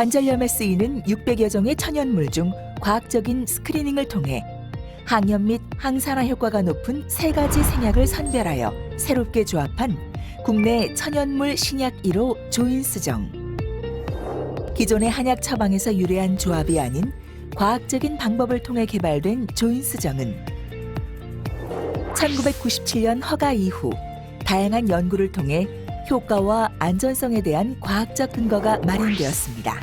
관절염에 쓰이는 600여 종의 천연물 중 과학적인 스크리닝을 통해 항염 및 항산화 효과가 높은 3가지 생약을 선별하여 새롭게 조합한 국내 천연물 신약 1호 조인스정. 기존의 한약 처방에서 유래한 조합이 아닌 과학적인 방법을 통해 개발된 조인스정은 1997년 허가 이후 다양한 연구를 통해 효과와 안전성에 대한 과학적 근거가 마련되었습니다.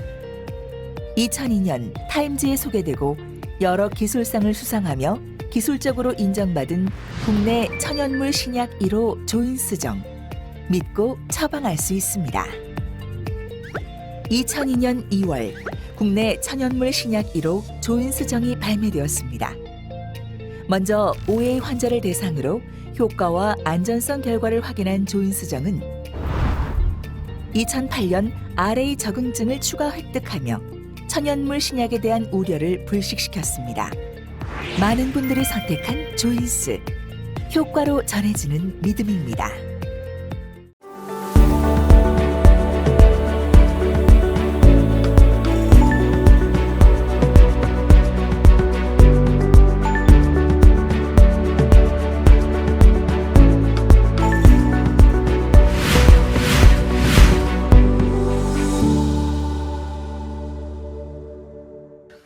2002년 타임즈에 소개되고 여러 기술상을 수상하며 기술적으로 인정받은 국내 천연물 신약 1호 조인스정. 믿고 처방할 수 있습니다. 2002년 2월 국내 천연물 신약 1호 조인스정이 발매되었습니다. 먼저 5회 환자를 대상으로 효과와 안전성 결과를 확인한 조인스정은 2008년 RA 적응증을 추가 획득하며 천연물 신약에 대한 우려를 불식시켰습니다. 많은 분들이 선택한 조인스. 효과로 전해지는 믿음입니다.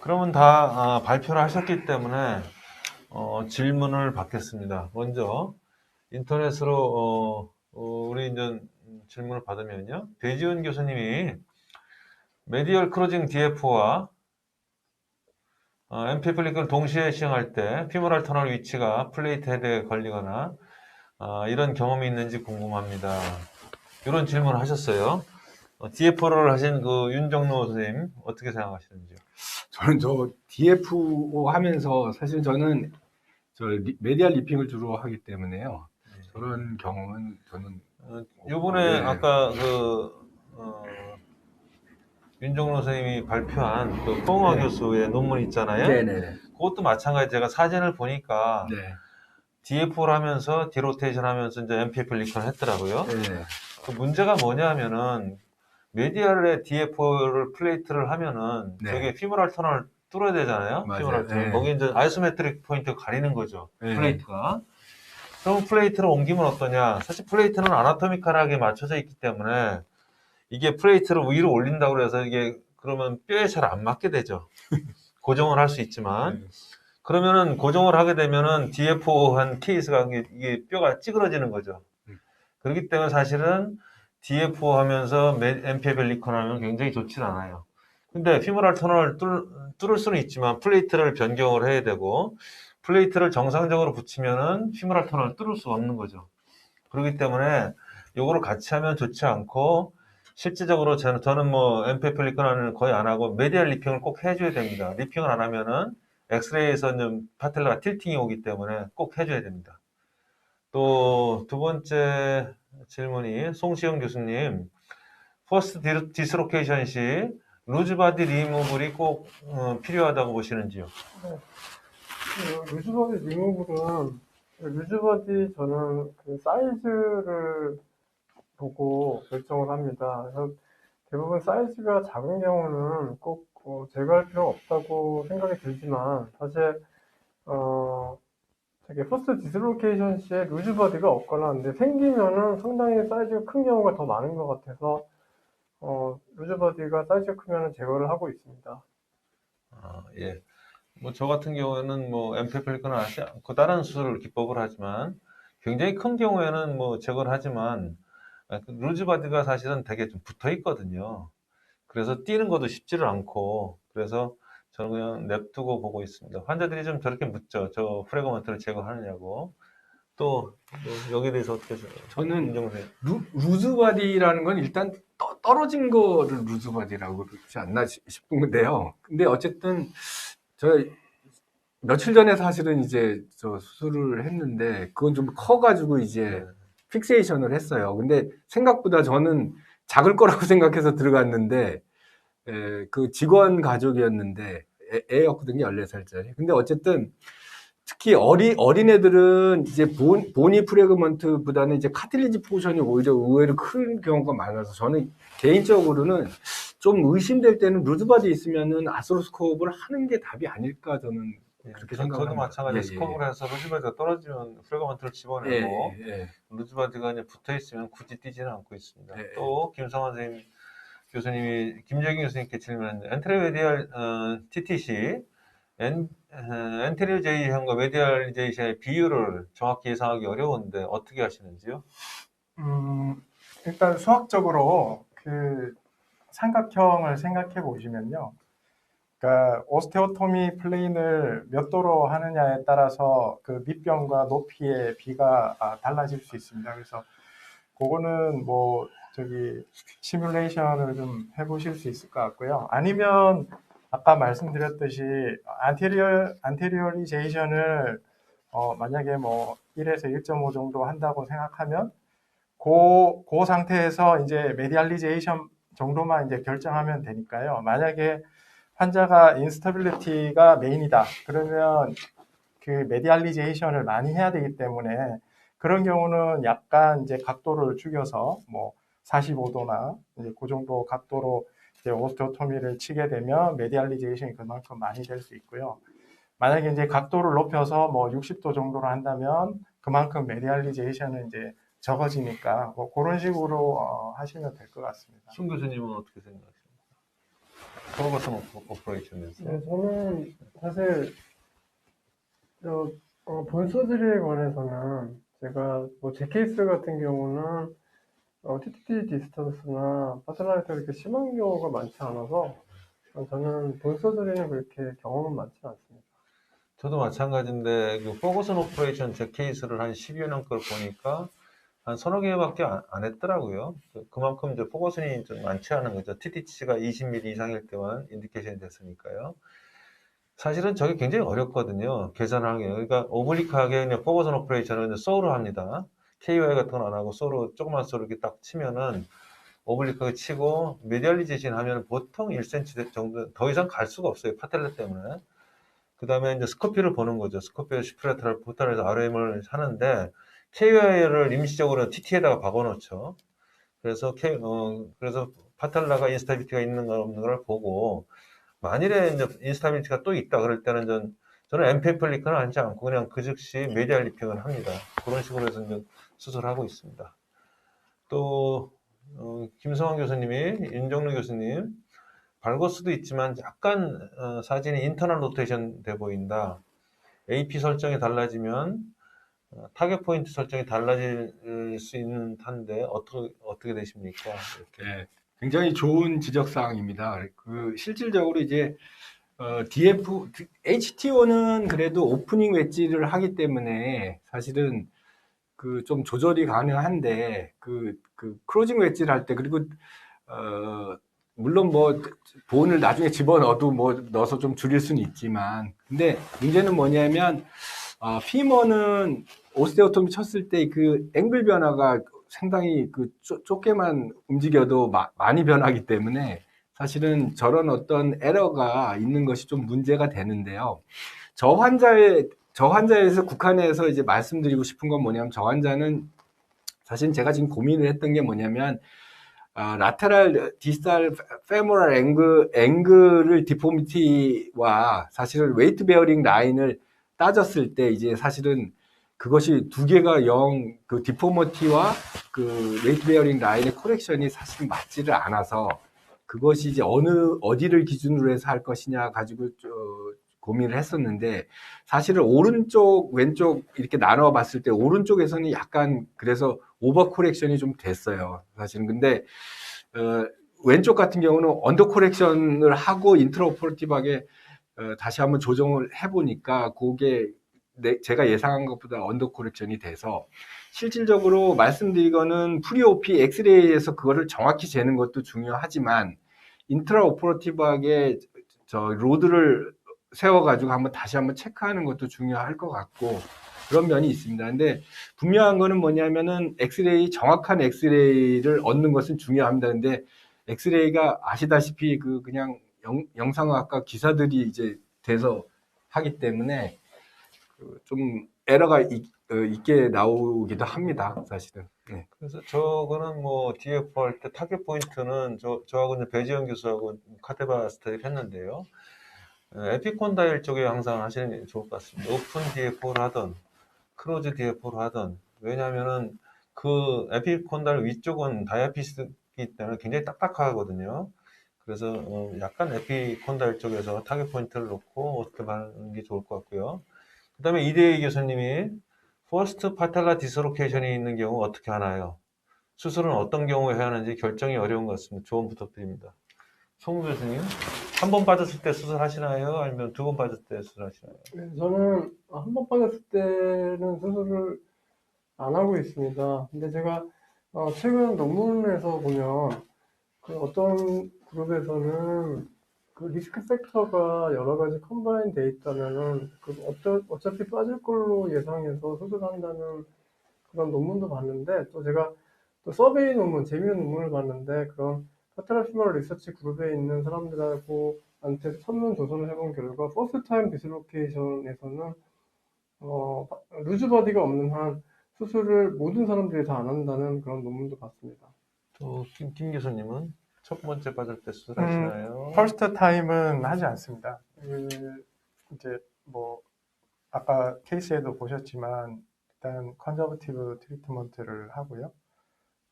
그러면 다 발표를 하셨기 때문에 질문을 받겠습니다. 먼저 인터넷으로 우리 이제 질문을 받으면요. 배지훈 교수님이 메디얼 크로징 DF와 MP 플리크를 동시에 시행할 때 피모랄 터널 위치가 플레이트 헤드에 걸리거나 이런 경험이 있는지 궁금합니다. 이런 질문을 하셨어요. DF를 하신 그 윤정로 선생님 어떻게 생각하시는지요? 저는 저 DFO 하면서 사실 저는 메디얼 리핑을 주로 하기 때문에요. 그런 경험은 저는 요번에 네. 아까 윤정로 선생님이 발표한 그 뽕화 네. 교수의 논문 있잖아요. 네네네. 그것도 마찬가지. 제가 사진을 보니까 네. DF를 하면서 디로테이션 하면서 이제 MP 플리컨을 했더라고요. 네. 그 문제가 뭐냐면은 메디얼에 DF를 플레이트를 하면은 네. 저게 피모랄 터널을 뚫어야 되잖아요. 맞아요. 피모랄 터널. 네. 거기 이제 아이소메트릭 포인트가 가리는 거죠. 네. 플레이트가. 그럼 플레이트를 옮기면 어떠냐? 사실 플레이트는 아나토미컬하게 맞춰져 있기 때문에 이게 플레이트를 위로 올린다고 해서 이게 그러면 뼈에 잘 안 맞게 되죠. 고정을 할 수 있지만. 그러면은 고정을 하게 되면은 DFO 한 케이스가 이게 뼈가 찌그러지는 거죠. 그렇기 때문에 사실은 DFO 하면서 MP 벨리컨 하면 굉장히 좋진 않아요. 근데 피모랄 터널을 뚫을 수는 있지만 플레이트를 변경을 해야 되고 플레이트를 정상적으로 붙이면은 피모랄 터널을 뚫을 수가 없는 거죠. 그렇기 때문에 요거를 같이 하면 좋지 않고 실질적으로 저는 뭐 MP 벨리컨을 거의 안 하고 메디얼 리핑을 꼭 해줘야 됩니다. 리핑을 안 하면은 엑스레이에서 좀 파텔라가 틸팅이 오기 때문에 꼭 해줘야 됩니다. 또 두 번째 질문이 송시영 교수님, 퍼스트 디스로케이션 시 루즈바디 리무블이 꼭 필요하다고 보시는지요? 루즈바디 리무블은 루즈바디 저는 그 사이즈를 보고 결정을 합니다. 그래서 대부분 사이즈가 작은 경우는 꼭 제거할 필요가 없다고 생각이 들지만 사실 되게 퍼스트 디스로케이션 시에 루즈바디가 없거나 근데 생기면은 상당히 사이즈가 큰 경우가 더 많은 것 같아서 루즈바디가 사이즈가 크면 제거를 하고 있습니다. 예. 뭐 저 같은 경우에는 뭐 MP 플리컨을 하지 않고 다른 수술 기법을 하지만 굉장히 큰 경우에는 뭐 제거를 하지만 루즈바디가 사실은 되게 좀 붙어 있거든요. 그래서 띄는 것도 쉽지를 않고 그래서 저는 그냥 냅두고 보고 있습니다. 환자들이 좀 저렇게 묻죠. 저 프래그먼트를 제거하느냐고. 또 여기에 대해서 어떻게 생각해요? 저는 윤정세. 루즈바디라는 건 일단 떨어진 거를 루즈바디라고 그러지 않나 싶은 건데요. 근데 어쨌든 저 며칠 전에 사실은 이제 저 수술을 했는데 그건 좀 커가지고 이제 픽세이션을 했어요. 근데 생각보다 저는 작을 거라고 생각해서 들어갔는데 그 직원 가족이었는데 애였거든요. 14살짜리. 근데 어쨌든 특히 어린애들은 이제 보니 프래그먼트보다는 이제 카틸리지 포션이 오히려 의외로 큰 경우가 많아서 저는 개인적으로는 좀 의심될 때는 루즈바디 있으면은 아스로스코프를 하는 게 답이 아닐까 저는 그렇게 저도 생각합니다. 마찬가지 예, 스코어를 해서 루즈바디가 떨어지면 프레그먼트를 집어내고 예. 루즈바디가 이제 붙어 있으면 굳이 뛰지는 않고 있습니다. 예. 또 김성환 선생님 교수님이 김정인 교수님께 질문 엔트리메디얼 TTC 엔테리오제이션과 메디얼리제이션의 비율을 정확히 예상하기 어려운데 어떻게 하시는지요? 일단 수학적으로 그 삼각형을 생각해 보시면요. 그러니까 오스테오토미 플레인을 몇 도로 하느냐에 따라서 그 밑변과 높이의 비가 달라질 수 있습니다. 그래서 그거는 뭐 저기 시뮬레이션을 좀 해보실 수 있을 것 같고요. 아니면 아까 말씀드렸듯이 안테리어리제이션을 만약에 뭐 1에서 1.5 정도 한다고 생각하면 그 상태에서 이제 메디알리제이션 정도만 이제 결정하면 되니까요. 만약에 환자가 인스타빌리티가 메인이다. 그러면 그 메디알리제이션을 많이 해야 되기 때문에 그런 경우는 약간 이제 각도를 죽여서 뭐 45도나 이제 그 정도 각도로 이제 오스테오토미를 치게 되면 메디알리제이션이 그만큼 많이 될 수 있고요. 만약에 이제 각도를 높여서 뭐 60도 정도로 한다면 그만큼 메디알리제이션은 이제 적어지니까 뭐 그런 식으로 하시면 될 것 같습니다. 순 교수님은 어떻게 생각하십니까? 포거슨 오퍼레이션에서. 네, 저는 사실 본 서저리에 관해서는 제가 뭐 제 케이스 같은 경우는 TTT 디스턴스나 파트라이트가 그렇게 심한 경우가 많지 않아서 저는 본 서저리는 그렇게 경험은 많지 않습니다. 저도 마찬가지인데 그 포거슨 오퍼레이션 제 케이스를 한 10여 년 걸 보니까 한 서너 개밖에 안 했더라고요. 그만큼 이제 포거슨이 좀 많지 않은 거죠. TTC가 20mm 이상일 때만 인디케이션이 됐으니까요. 사실은 저게 굉장히 어렵거든요. 계산하기. 그러니까 오블리크하게 그냥 포거슨 오퍼레이션을 소로 합니다. KY 같은 건 안 하고 소로, 조그만 소로 이렇게 딱 치면은 오블리크하게 치고 메디얼리제이션 하면 보통 1cm 정도 더 이상 갈 수가 없어요. 파텔라 때문에. 그 다음에 이제 스코피를 보는 거죠. 스코피에 시프레트를 포탈에서 RM을 하는데 KY를 임시적으로 TT에다가 박아놓죠. 그래서 그래서 파텔라가 인스타빌리티가 있는가 없는가를 보고 만일에 이제 인스타빌리티가 또 있다 그럴 때는 저는 엠페플리크는 하지 않고 그냥 그 즉시 메디알 리핑을 합니다. 그런 식으로 해서 이제 수술하고 있습니다. 또 김성환 교수님이 윤정루 교수님 발거스도 있지만 약간 사진이 인터널 로테이션 돼 보인다. AP 설정이 달라지면 타겟 포인트 설정이 달라질 수 있는 탄데 어떻게 되십니까? 이렇게. 네, 굉장히 좋은 지적사항입니다. 그 실질적으로 이제 HTO는 그래도 오프닝 웨지를 하기 때문에 사실은 그 좀 조절이 가능한데 그 크로징 웨지를 할 때 그리고 물론 뭐 본을 나중에 집어넣어도 뭐 넣어서 좀 줄일 수는 있지만 근데 문제는 뭐냐면 피머는 오스테오토미 쳤을 때 그 앵글 변화가 상당히 그 좁게만 움직여도 많이 변하기 때문에 사실은 저런 어떤 에러가 있는 것이 좀 문제가 되는데요. 저 환자에서 국한해서 이제 말씀드리고 싶은 건 뭐냐면 저 환자는 사실 제가 지금 고민을 했던 게 뭐냐면 라테랄 디스탈 페모랄 앵글을 디포미티와 사실은 웨이트 베어링 라인을 따졌을 때 이제 사실은 그것이 두 개가 그 디포머티와 그 웨이트 베어링 라인의 코렉션이 사실 맞지를 않아서 그것이 이제 어디를 기준으로 해서 할 것이냐 가지고 고민을 했었는데 사실은 오른쪽 왼쪽 이렇게 나눠 봤을 때 오른쪽에서는 약간 그래서 오버 코렉션이 좀 됐어요 사실은. 근데 왼쪽 같은 경우는 언더 코렉션을 하고 인트라오퍼레이티브하게 다시 한번 조정을 해보니까 그게 제가 예상한 것보다 언더 코렉션이 돼서 실질적으로 말씀드리거는 프리오피 엑스레이에서 그거를 정확히 재는 것도 중요하지만 인트라오퍼레이티브하게 로드를 세워가지고 다시 한번 체크하는 것도 중요할 것 같고 그런 면이 있습니다. 근데 분명한 거는 뭐냐면은 정확한 엑스레이를 얻는 것은 중요합니다. 근데 엑스레이가 아시다시피 그냥 영상학과 기사들이 이제 돼서 하기 때문에 좀 에러가 있게 나오기도 합니다, 사실은. 네. 그래서 저거는 뭐 DF 할 때 타겟 포인트는 저하고 이제 배지영 교수하고 카테바 스터디를 했는데요. 에피콘다일 쪽에 항상 하시는 게 좋을 것 같습니다. 오픈 DF를 하든 크로즈 DF를 하든, 왜냐하면은 그 에피콘달 위쪽은 다이아피스이기 때문에 굉장히 딱딱하거든요. 그래서 약간 에피콘달 쪽에서 타겟 포인트를 놓고 어떻게 하는 게 좋을 것 같고요. 그 다음에 이대희 교수님이 퍼스트 파텔라 디스로케이션이 있는 경우 어떻게 하나요? 수술은 어떤 경우에 해야 하는지 결정이 어려운 것 같습니다. 조언 부탁드립니다. 송 교수님, 한 번 빠졌을 때 수술하시나요? 아니면 두 번 빠졌을 때 수술하시나요? 네, 저는 한 번 빠졌을 때는 수술을 안 하고 있습니다. 근데 제가 최근 논문에서 보면 그 어떤 그룹에서는 그 리스크 팩터가 여러 가지 컴바인 돼 있다면은 그 어차피 빠질 걸로 예상해서 수술한다는 그런 논문도 봤는데, 또 제가 또 서베이 논문, 재미있는 논문을 봤는데, 그런 파테라피멀 리서치 그룹에 있는 사람들하고 한테 설문 조사를 해본 결과 퍼스트 타임 디스로케이션에서는 루즈 바디가 없는 한 수술을 모든 사람들이 다 안 한다는 그런 논문도 봤습니다. 또 김 교수님은 첫 번째 빠질 때 수술하시나요? 퍼스트 타임은 하지 않습니다. 이제 뭐 아까 케이스에도 보셨지만 일단 컨저버티브 트리트먼트를 하고요.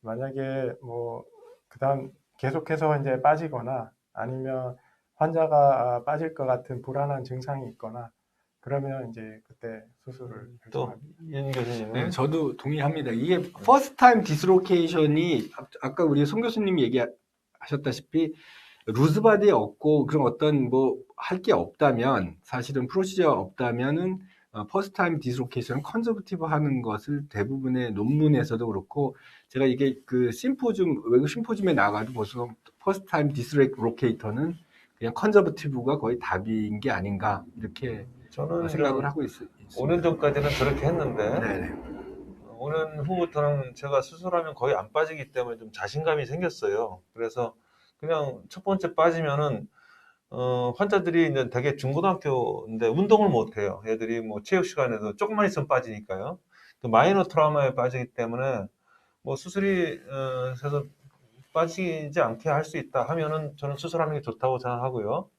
만약에 뭐 그다음 계속해서 이제 빠지거나 아니면 환자가 빠질 것 같은 불안한 증상이 있거나 그러면 이제 그때 수술을 또 결정합니다. 윤 교수님은 네, 저도 동의합니다. 이게 퍼스트 타임 디스로케이션이 아까 우리 송 교수님이 얘기하셨다시피 루즈바디에 없고 그런 어떤 뭐 할 게 없다면, 사실은 프로시저가 없다면은 퍼스트 타임 디스로케이션은 컨저버티브 하는 것을 대부분의 논문에서도 그렇고, 제가 이게 그 외국 심포지움에 나가도 벌써 퍼스트 타임 디스로케이터는 그냥 컨저버티브가 거의 답인 게 아닌가 이렇게 저는 생각을 하고 있습니다. 5년 전까지는 그렇게 했는데 네네. 5년 후부터는 제가 수술하면 거의 안 빠지기 때문에 좀 자신감이 생겼어요. 그래서 그냥 첫 번째 빠지면은 환자들이 이제 되게 중고등학교인데 운동을 못 해요. 애들이 뭐 체육 시간에도 조금만 있으면 빠지니까요. 그 마이너 트라우마에 빠지기 때문에 뭐 수술이 해서 빠지지 않게 할 수 있다 하면은 저는 수술하는 게 좋다고 생각하고요.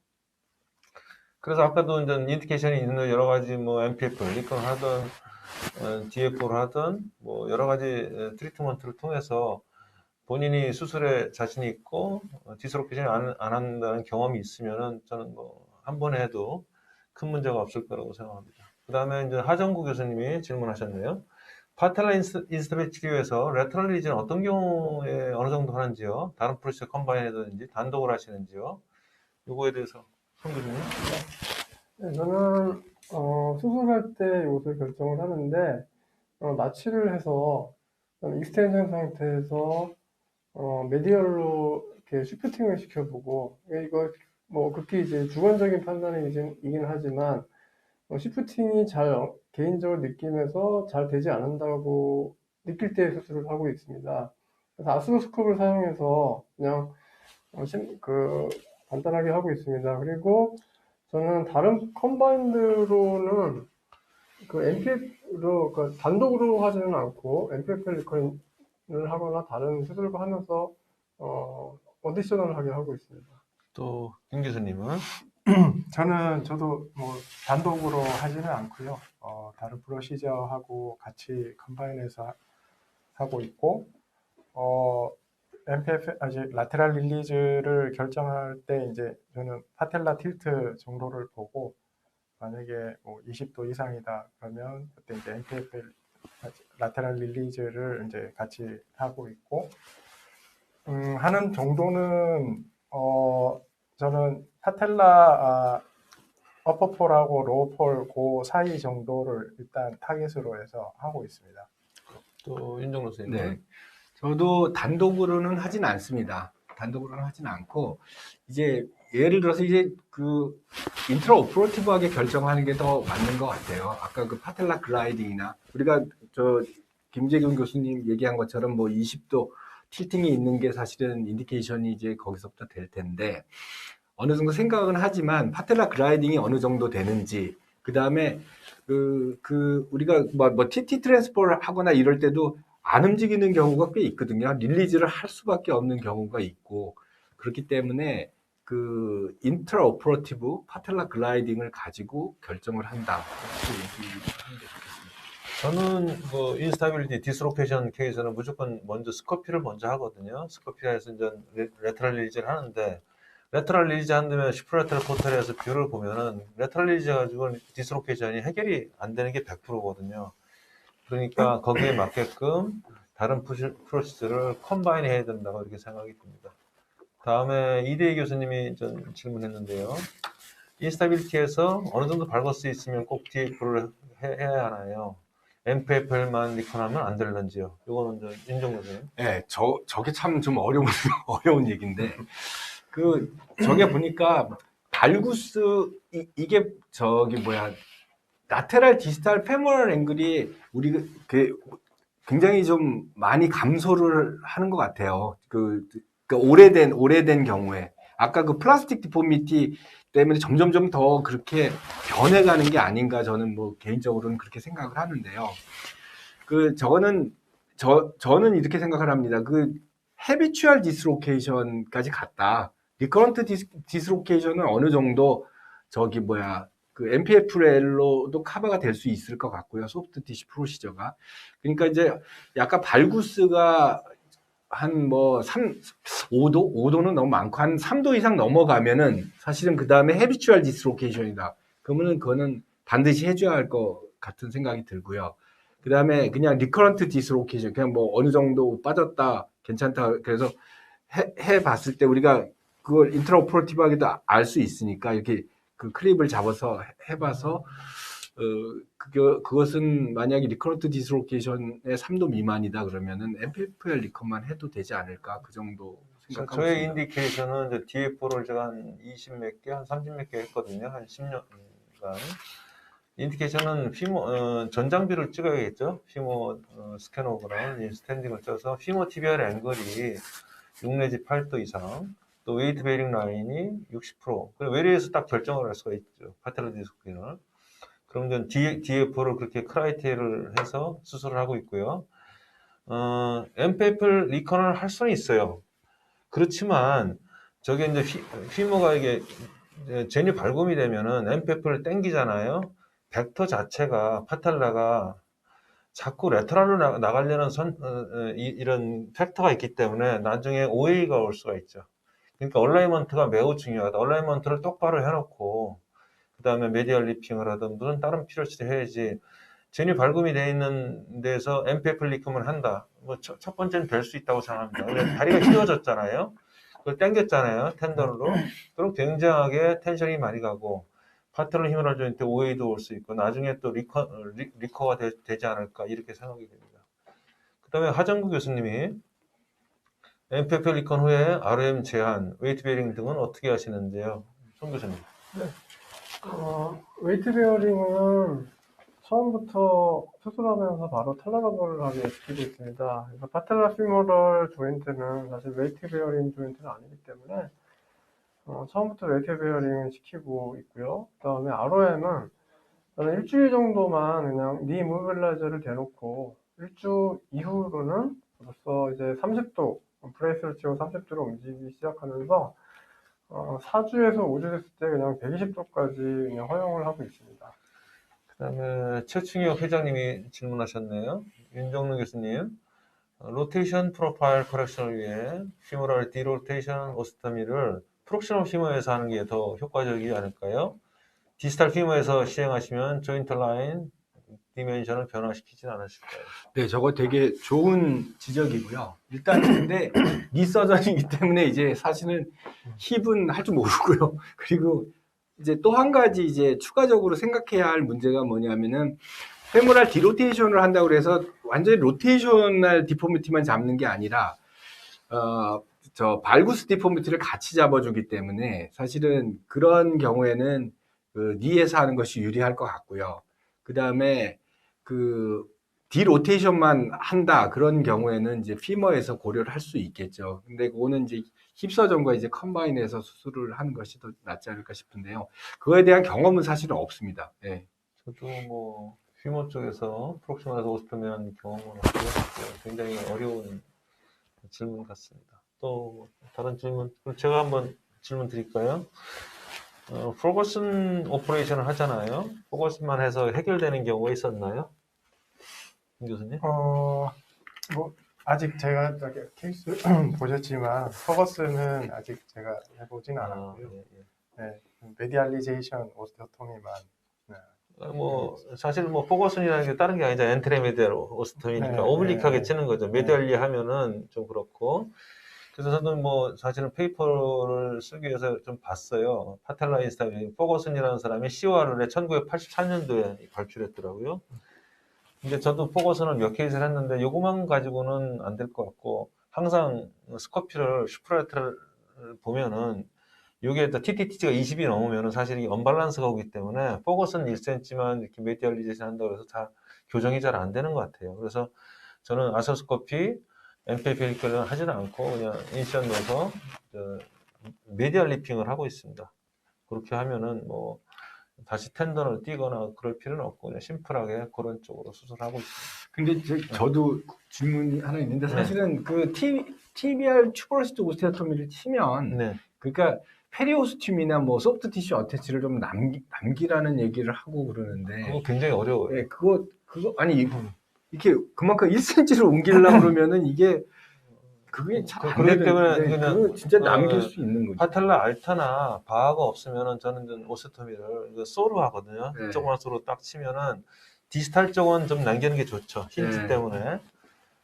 그래서 아까도 이제 인디케이션이 있는 여러 가지 뭐 MPF를 리건을 하든 DF를 하든 뭐 여러 가지 트리트먼트를 통해서 본인이 수술에 자신이 있고 디스로케이션이 안 한다는 경험이 있으면은 저는 뭐 한 번에 해도 큰 문제가 없을 거라고 생각합니다. 그 다음에 이제 하정구 교수님이 질문하셨네요. 파텔라 인스타빌 치료에서 레터럴 리즈는 어떤 경우에 어느 정도 하는지요? 다른 프로세스 컴바인 해도든지 단독을 하시는지요? 요거에 대해서 송 교수님. 네, 저는 수술할 때 이것을 결정을 하는데, 마취를 해서 익스텐션 상태에서 메디얼로 이렇게 슈프팅을 시켜보고, 이거 뭐 극히 이제 주관적인 판단이긴 하지만 슈프팅이 잘 개인적으로 느끼면서 잘 되지 않는다고 느낄 때 수술을 하고 있습니다. 그래서 아스로스콥을 사용해서 그냥 간단하게 하고 있습니다. 그리고 저는 다른 컴바인드로는 그 MPF로 단독으로 하지는 않고 MPF 리컨을 하거나 다른 수술과 하면서 어디셔널 하게 하고 있습니다. 또 김 교수님은 저도 뭐 단독으로 하지는 않고요. 다른 프로시저하고 같이 컴바인해서 하고 있고, MPF 아직 라테랄 릴리즈를 결정할 때 이제 저는 파텔라 틸트 정도를 보고, 만약에 뭐 20도 이상이다 그러면 그때 이제 MPF 라테랄 릴리즈를 이제 같이 하고 있고, 하는 정도는 저는 파텔라 어퍼폴하고 로우폴 그 사이 정도를 일단 타겟으로 해서 하고 있습니다. 또 윤정로 선생님. 네. 저도 단독으로는 하진 않습니다. 단독으로는 하진 않고, 이제 예를 들어서 이제 그 인트라 오퍼러티브하게 결정하는 게 더 맞는 것 같아요. 아까 그 파텔라 글라이딩이나 우리가 김재균 교수님 얘기한 것처럼 뭐 20도 틸팅이 있는 게 사실은 인디케이션이 이제 거기서부터 될 텐데, 어느 정도 생각은 하지만 파텔라 글라이딩이 어느 정도 되는지, 그 다음에 우리가 뭐 TT 트랜스퍼를 하거나 이럴 때도 안 움직이는 경우가 꽤 있거든요. 릴리즈를 할 수밖에 없는 경우가 있고, 그렇기 때문에 그 인트라오퍼러티브 파텔라 글라이딩을 가지고 결정을 한다. 이렇게 얘기하는 게 좋겠습니다. 저는 뭐 인스타빌리티, 디스로케이션 케이스는 무조건 먼저 스커피를 먼저 하거든요. 스커피에서 이제 레터럴 릴리즈를 하는데, 레터럴 릴리즈 한다면 시프라테럴 포털에서 뷰를 보면은 레터럴 릴리즈 가지고 디스로케이션이 해결이 안 되는 게 100%거든요. 그러니까 거기에 맞게끔 다른 프로세스를 컴바인 해야 된다고 이렇게 생각이 듭니다. 다음에 이대희 교수님이 좀 질문했는데요. 인스타빌리티에서 어느 정도 밟을 수 있으면 꼭 DF를 해야 하나요? MPFL만 리컨하면 안 되는지요? 이거는 윤정 교수님. 네, 저게 참 좀 어려운 얘기인데, 저게 보니까, 발구스, 이게 라테랄 디스탈 페모럴 앵글이 굉장히 좀 많이 감소를 하는 것 같아요. 오래된 경우에. 아까 그 플라스틱 디포미티 때문에 점점점 더 그렇게 변해가는 게 아닌가 저는 뭐 개인적으로는 그렇게 생각을 하는데요. 저는 이렇게 생각을 합니다. 헤비추얼 디스로케이션까지 갔다. 리커런트 디스로케이션은 어느 정도 MPFL로도 커버가 될 수 있을 것 같고요. 소프트 티슈 프로시저가. 그러니까 이제 약간 발구스가 한 5도는 너무 많고 한 3도 이상 넘어가면은 사실은 그 다음에 헤비추얼 디스로케이션이다. 그러면은 그거는 반드시 해줘야 할 것 같은 생각이 들고요. 그 다음에 그냥 리커런트 디스로케이션, 그냥 뭐 어느 정도 빠졌다, 괜찮다. 그래서 해봤을 때 우리가 그걸 인트라오퍼러티브하게도 알 수 있으니까 이렇게 그 클립을 잡아서 해봐서 그것은 만약에 리커런트 디스로케이션의 3도 미만이다 그러면은 MPFL 리컨만 해도 되지 않을까 그 정도 생각하고 저의 있습니다. 인디케이션은 DF4를 제가 한 20 몇 개, 한 30 몇 개 했거든요. 한 10년간. 인디케이션은 전장비를 찍어야겠죠. 피모 스캐너그랑 스탠딩을 쪄서 피모 TBR 앵글이 6 내지 8도 이상, 또 웨이트 베이링 라인이 60%. 그리고 외래에서 딱 결정을 할 수가 있죠. 파텔라 디스크를. 그럼 전 DF4를 그렇게 크라이테리를 해서 수술을 하고 있고요. MPFL 리컨을 할 수는 있어요. 그렇지만 저게 이제 피모가 이게 제뉴 발곰이 되면은 MPF를 땡기잖아요. 벡터 자체가 파텔라가 자꾸 레터럴로 나가려는 이런 팩터가 있기 때문에 나중에 OA가 올 수가 있죠. 그러니까 얼라이먼트가 매우 중요하다. 얼라이먼트를 똑바로 해놓고 그 다음에 메디얼 리핑을 하든 무슨 다른 필요치 해야지. 제뉴 발금이 되어 있는 데서 MPF 리컴을 한다. 뭐 첫 번째는 될 수 있다고 생각합니다. 근데 다리가 휘어졌잖아요. 그걸 당겼잖아요. 텐던으로. 그럼 굉장하게 텐션이 많이 가고 파트널 히메랄 조인트 OA도 올 수 있고 나중에 또 리커가 되지 않을까 이렇게 생각이 됩니다. 그 다음에 하정구 교수님이 MPF 리컨 후에 RM 제한, 웨이트 베어링 등은 어떻게 하시는데요? 손 교수님. 웨이트 베어링은 처음부터 수술하면서 바로 톨러러블하게 시키고 있습니다. 그래서 파텔라 피모럴 조인트는 사실 웨이트 베어링 조인트는 아니기 때문에 처음부터 웨이트 베어링을 시키고 있고요. 그 다음에 ROM은 저는 일주일 정도만 그냥 니 무빌라이저를 대놓고 일주 이후로는 벌써 이제 30도 브레이스를 치고 30도로 움직이기 시작하면서 4주에서 5주 됐을 때 그냥 120도까지 그냥 허용을 하고 있습니다. 그 다음에 최충혁 회장님이 질문하셨네요. 윤정루 교수님, 로테이션 프로파일 커렉션을 위해 피모럴 디로테이션 오스토미를 프록시널 피모에서 하는 게 더 효과적이지 않을까요? 디지털 피모에서 시행하시면 조인트 라인 디멘션을 변화시키진 않으실까요? 네, 저거 되게 좋은 지적이고요. 일단 근데 니 서전이기 때문에 이제 사실은 힙은 할 줄 모르고요. 그리고 이제 또 한 가지 이제 추가적으로 생각해야 할 문제가 뭐냐면은 페모랄 디로테이션을 한다고 해서 완전히 로테이셔널 디포미티만 잡는 게 아니라 저 발구스 디포미티를 같이 잡아주기 때문에 사실은 그런 경우에는 그 니에서 하는 것이 유리할 것 같고요. 그 다음에 그 디로테이션만 한다 그런 경우에는 이제 피머에서 고려를 할 수 있겠죠. 근데 그거는 이제 힙서전과 이제 컴바인해서 수술을 하는 것이 더 낫지 않을까 싶은데요. 그거에 대한 경험은 사실은 없습니다. 네. 저도 뭐 휘모 쪽에서 프록시마에서 오스트면 경험은 없고요. 굉장히 어려운 질문 같습니다. 또 다른 질문, 그럼 제가 한번 질문 드릴까요? 포거슨 오퍼레이션을 하잖아요. 포거슨만 해서 해결되는 경우가 있었나요? 김 교수님? 뭐 아직 제가 저기 케이스 보셨지만 퍼거스는 아직 제가 해보진 않았고요. 예, 예. 네, 메디알리제이션 오스테오토미만. 네. 뭐 사실 뭐 포거슨이라는 게 다른 게 아니죠. 엔트레메디아로 오스톰이니까 네, 오블릭하게 네. 치는 거죠. 메디알리 하면은 좀 그렇고. 그래서 저는 뭐 사실은 페이퍼를 쓰기 위해서 좀 봤어요. 파텔라 인스타빌 포거슨이라는 사람이 COR을 1984년도에 발표했더라고요. 근데 저도 포거슨을 몇 케이스를 했는데 요거만 가지고는 안 될 것 같고 항상 스코피를 슈프라이트를 보면은 요게 TTT가 20이 넘으면은 사실 이 언밸런스가 오기 때문에 포거슨 1cm만 이렇게 메디얼리제이션 한다고 해서 다 교정이 잘 안 되는 것 같아요. 그래서 저는 아서스코피, MPFL을 하지는 않고 그냥 인시언 넣어서 메디얼 리핑을 하고 있습니다. 그렇게 하면은 뭐 다시 텐던을 띄거나 그럴 필요는 없고 그냥 심플하게 그런 쪽으로 수술하고 있습니다. 근데 저도 질문이 하나 있는데 네. 사실은 그 TBR 튜버로시스 오스테오토미를 치면 네. 그러니까 페리오스튬이나 뭐 소프트 티슈 어태치를 좀 남기라는 얘기를 하고 그러는데 그거 굉장히 어려워요. 네, 그거 아니 이렇게 그만큼 1cm를 옮기려고 그러면은 이게 그게 잘 안 그렇기 때문에 되는데 그냥 그거 진짜 남길 수 있는 거죠. 파텔라 알타나 바하가 없으면은 저는 좀 오스토미를 이거 소로 하거든요. 네. 조그만 소로 딱 치면은 디지털 쪽은 좀 남기는 게 좋죠. 힌지 네. 때문에.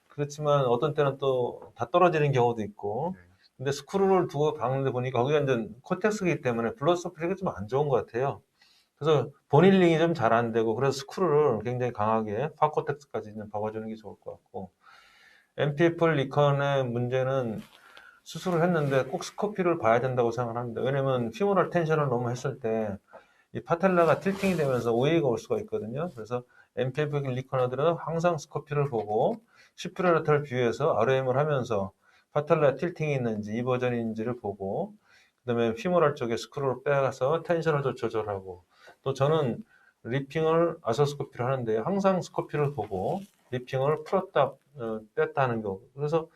그렇지만 어떤 때는 또 다 떨어지는 경우도 있고. 네. 근데 스크루를 두고 박는데 보니까 거기가 이제 코텍스이기 때문에 블러드 서플리가 좀 안 좋은 것 같아요. 그래서 본힐링이 좀 잘 안 되고 그래서 스크루를 굉장히 강하게 파코텍스까지 박아주는 게 좋을 것 같고. MPFL 리컨의 문제는 수술을 했는데 꼭 스코피를 봐야 된다고 생각을 합니다. 왜냐면 피모럴 텐션을 너무 했을 때 이 파텔라가 틸팅이 되면서 오해가 올 수가 있거든요. 그래서 MPFL 리컨아들은 항상 스코피를 보고 슈프레라터를 비교해서 ROM을 하면서 파텔라 틸팅이 있는지 이 버전인지를 보고 그다음에 피모럴 쪽에 스크루를 빼가서 텐션을 더 조절하고 또 저는 리핑을 아서스코피를 하는데 항상 스코피를 보고 리핑을 풀었다 뺐다 하는 경우 그래서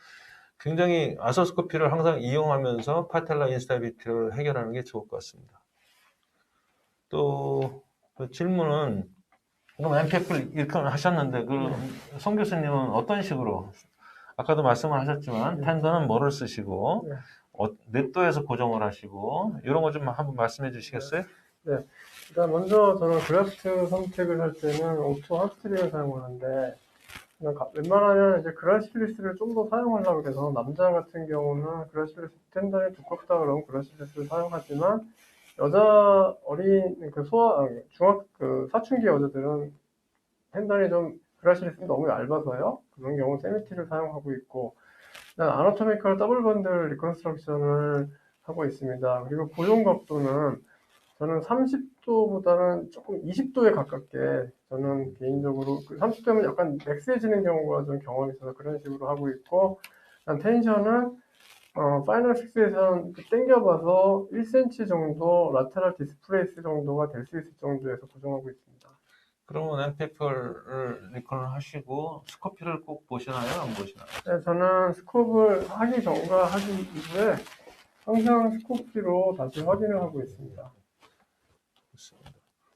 굉장히 아서스코피를 항상 이용하면서 파텔라 인스타빌리티를 해결하는 게 좋을 것 같습니다. 또 그 질문은 그럼 MPF를 이렇게 하셨는데 송 교수님은 어떤 식으로 아까도 말씀을 하셨지만 텐더는 뭐를 쓰시고 몇 도에서 고정을 하시고 이런 거 좀 한번 말씀해 주시겠어요? 네. 일단 먼저 저는 그래프트 선택을 할 때는 오토 핫스트링을 사용하는데 웬만하면 이제 그라실리스를 좀 더 사용하려고 해서 남자 같은 경우는 그라실리스 텐던이 두껍다 그러면 그라실리스를 사용하지만 여자 어린 사춘기 여자들은 텐던이 좀 그라실리스는 너무 얇아서요. 그런 경우 세미티를 사용하고 있고 아나토미컬 더블 번들 리컨스트럭션을 하고 있습니다. 그리고 고정 각도는 저는 30도보다는 조금 20도에 가깝게 저는 개인적으로 30도면 약간 맥스해지는 경우가 좀 경험이 있어서 그런 식으로 하고 있고 텐션은 파이널 픽스에선 당겨봐서 1cm 정도 라테럴 디스플레이스 정도가 될 수 있을 정도에서 고정하고 있습니다. 그러면 MPF를 리컨을 하시고 스코피를 꼭 보시나요? 안 보시나요? 네, 저는 스콥을 하기 전과 하기 이후에 항상 스코피로 다시 확인을 하고 있습니다.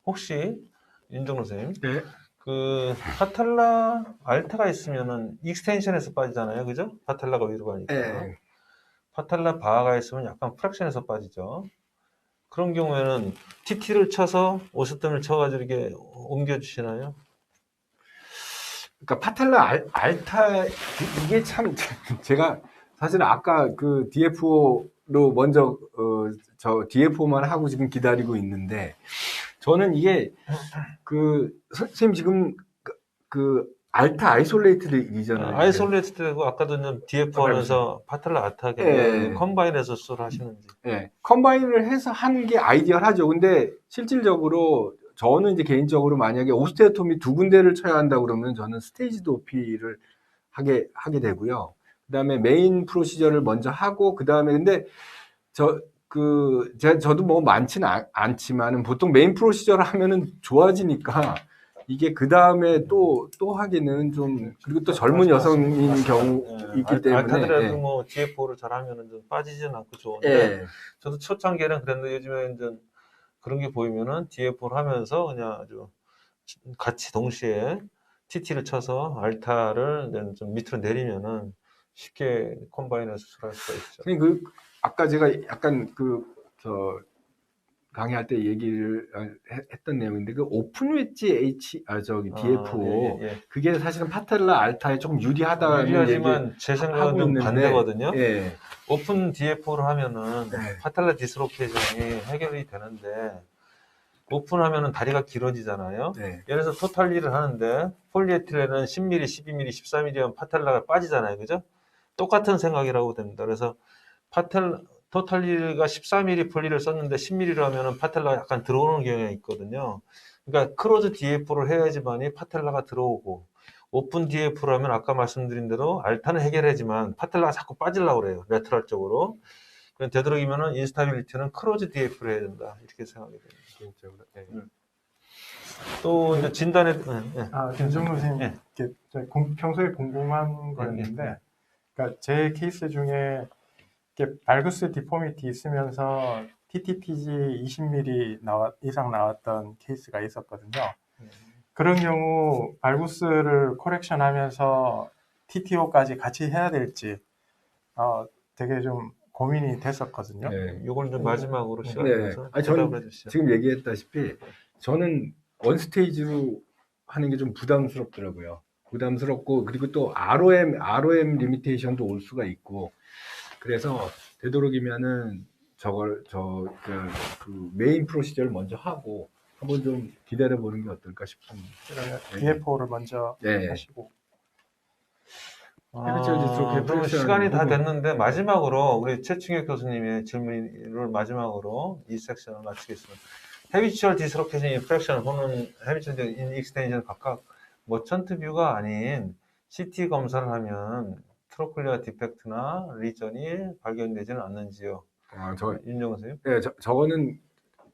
혹시 윤정로 선생님, 네. 그 파텔라 알타가 있으면은 익스텐션에서 빠지잖아요, 그죠? 파텔라가 위로 가니까. 네. 파텔라 바가 있으면 약간 프랙션에서 빠지죠. 그런 경우에는 TT를 쳐서 오스템을 쳐가지고 이렇게 옮겨주시나요? 그러니까 파텔라 알타 이게 참 제가 사실 아까 그 DFO로 먼저 저 DFO만 하고 지금 기다리고 있는데 저는 이게 선생님 지금 그 알타 아이솔레이트이잖아요. 아이솔레이트되고 아까도 DF 하면서 파텔라 알타게 네. 컴바인해서 수술을 하시는지. 네, 컴바인을 해서 하는 게 아이디얼하죠. 근데 실질적으로 저는 이제 개인적으로 만약에 오스테오토미 2군데를 쳐야 한다 그러면 저는 스테이지드 OP를 하게 되고요. 그다음에 메인 프로시저를 먼저 하고 그다음에 근데 저도 뭐 많지는 않지만은 보통 메인 프로시저를 하면은 좋아지니까 이게 그 다음에 또 하기는 좀, 그리고 또 젊은 여성인 경우 있기 때문에. 알타더라도 예. 뭐 DF4를 잘하면은 좀 빠지진 않고 좋은데, 예. 저도 초창기에는 그랬는데 요즘에는 좀 그런 게 보이면은 DF4를 하면서 그냥 아주 같이 동시에 TT를 쳐서 알타를 좀 밑으로 내리면은 쉽게 컴바인을 수술할 수가 있죠. 선생님, 아까 제가 약간 강의할 때 얘기를 했던 내용인데, 오픈 웨지 DF5. 예. 그게 사실은 파텔라 알타에 조금 유리하다는 유리하지만 제 하고 생각은 좀 있는데, 반대거든요. 예. 오픈 DF4를 하면은 네. 파텔라 디스로케이션이 해결이 되는데, 오픈하면은 다리가 길어지잖아요. 네. 예를 들어서 토탈리를 하는데 폴리에틸렌은 10mm, 12mm, 14mm면 파텔라가 빠지잖아요. 그죠? 똑같은 생각이라고 됩니다. 그래서 토탈리가 14mm 폴리를 썼는데 10mm로 하면은 파텔라가 약간 들어오는 경향이 있거든요. 그러니까 크로즈 DF4를 해야지만이 파텔라가 들어오고, 오픈 DF4를 하면 아까 말씀드린 대로 알타는 해결하지만 파텔라가 자꾸 빠지려고 그래요. 레터럴 쪽으로. 되도록이면은 인스타빌리티는 크로즈 DF를 해야 된다. 이렇게 생각이 됩니다. 네. 또 이제 진단에 김정우 선생님, 예. 이렇게 평소에 궁금한 거였는데, 그러니까 제 케이스 중에 이렇게 발구스 디포미티 있으면서 TTPG 20mm 이상 나왔던 케이스가 있었거든요. 그런 경우 발구스를 코렉션하면서 TTO까지 같이 해야 될지 되게 좀 고민이 됐었거든요. 네. 이걸 좀 마지막으로 시간 네. 내서 저는 대답해 주시죠. 지금 얘기했다시피 저는 원스테이지로 하는 게 좀 부담스럽더라고요. 부담스럽고, 그리고 또 ROM 리미테이션도 올 수가 있고, 그래서 되도록이면은 그 메인 프로시저를 먼저 하고 한번 좀 기다려 보는 게 어떨까 싶습니다. 그러면 DF4를 먼저 네. 하시고. 그러면 시간이 다 됐는데 마지막으로 우리 최충혁 교수님의 질문을 마지막으로 이 섹션을 마치겠습니다. 헤비추얼 디스로케이션 인프렉션 혹은 헤비추얼 인익스텐션 각각 머천트 뷰가 아닌 CT 검사를 하면 트로클리아 디펙트나 리전이 발견되지는 않는지요? 윤정은 선생님? 네, 저거는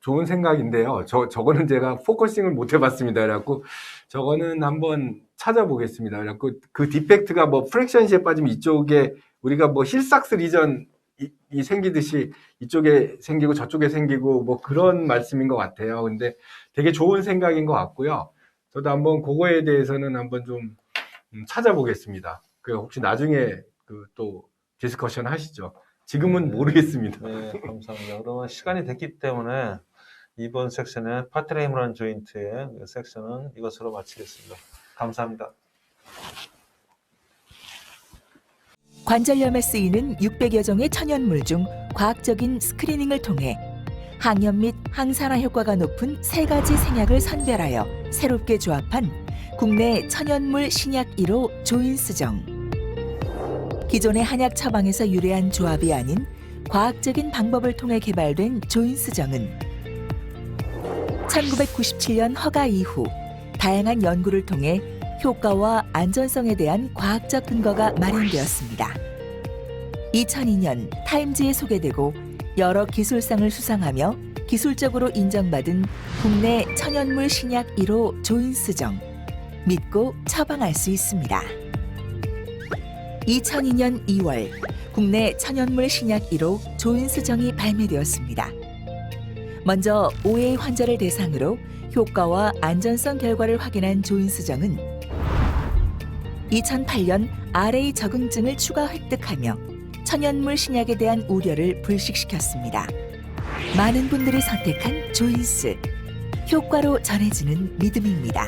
좋은 생각인데요. 저거는 제가 포커싱을 못 해봤습니다. 그래갖고 저거는 한번 찾아보겠습니다. 그래갖고 그 디펙트가 뭐 프랙션시에 빠지면 이쪽에 우리가 뭐 힐삭스 리전이 생기듯이 이쪽에 생기고 저쪽에 생기고 뭐 그런 말씀인 것 같아요. 근데 되게 좋은 생각인 것 같고요. 저도 한번 그거에 대해서는 한번 좀 찾아보겠습니다. 그 혹시 나중에 또 디스커션 하시죠. 지금은 모르겠습니다. 네, 감사합니다. 그러면 시간이 됐기 때문에 이번 섹션의 파트레이므라는 조인트의 섹션은 이것으로 마치겠습니다. 감사합니다. 관절염에 쓰이는 600여 종의 천연물 중 과학적인 스크리닝을 통해 항염 및 항산화 효과가 높은 3가지 생약을 선별하여 새롭게 조합한 국내 천연물 신약 1호 조인스정. 기존의 한약 처방에서 유래한 조합이 아닌 과학적인 방법을 통해 개발된 조인스정은 1997년 허가 이후 다양한 연구를 통해 효과와 안전성에 대한 과학적 근거가 마련되었습니다. 2002년 타임즈에 소개되고 여러 기술상을 수상하며 기술적으로 인정받은 국내 천연물 신약 1호 조인스정. 믿고 처방할 수 있습니다. 2002년 2월 국내 천연물 신약 1호 조인스정이 발매되었습니다. 먼저 5회 환자를 대상으로 효과와 안전성 결과를 확인한 조인스정은 2008년 RA 적응증을 추가 획득하며 천연물 신약에 대한 우려를 불식시켰습니다. 많은 분들이 선택한 조인스, 효과로 전해지는 믿음입니다.